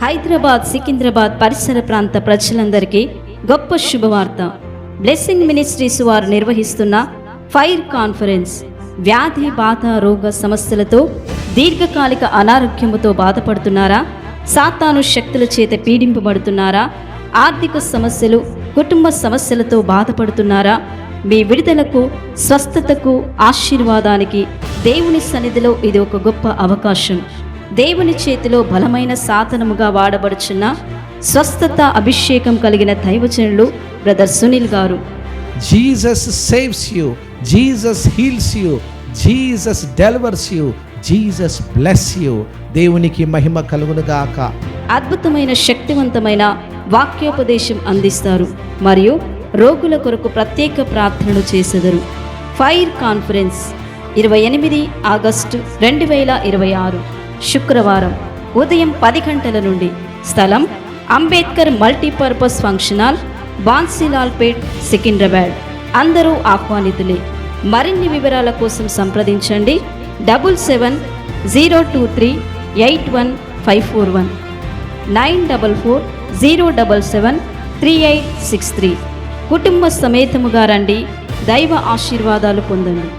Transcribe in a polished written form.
హైదరాబాద్, సికింద్రాబాద్ పరిసర ప్రాంత ప్రజలందరికీ గొప్ప శుభవార్త. బ్లెస్సింగ్ మినిస్ట్రీస్ వారు నిర్వహిస్తున్న ఫైర్ కాన్ఫరెన్స్. వ్యాధి, బాధ, రోగ సమస్యలతో, దీర్ఘకాలిక అనారోగ్యముతో బాధపడుతున్నారా? సాతాను శక్తుల చేత పీడింపబడుతున్నారా? ఆర్థిక సమస్యలు, కుటుంబ సమస్యలతో బాధపడుతున్నారా? మీ విడుదలకు, స్వస్థతకు, ఆశీర్వాదానికి దేవుని సన్నిధిలో ఇది ఒక గొప్ప అవకాశం. దేవుని చేతిలో బలమైన సాధనముగా వాడబడుచున్న స్వస్థత అభిషేకం కలిగిన దైవజనులు బ్రదర్ సునీల్ గారు. Jesus saves you, Jesus heels you, Jesus delivers you, Jesus bless you. దేవునికి మహిమ కలుగును గాక. అద్భుతమైన శక్తివంతమైన వాక్యోపదేశం అందిస్తారు మరియు రోగుల కొరకు ప్రత్యేక ప్రార్థనలు చేసెదరు. ఫైర్ కాన్ఫరెన్స్ 28 ఆగస్టు 2026 శుక్రవారం ఉదయం 10 గంటల నుండి. స్థలం Ambedkar multipurpose function hall, Bansilalpet, Secunderabad. అందరూ ఆహ్వానితులే. మరిన్ని వివరాల కోసం సంప్రదించండి 7702381541 9440773863. కుటుంబ సమేతముగా రండి, దైవ ఆశీర్వాదాలు పొందండి.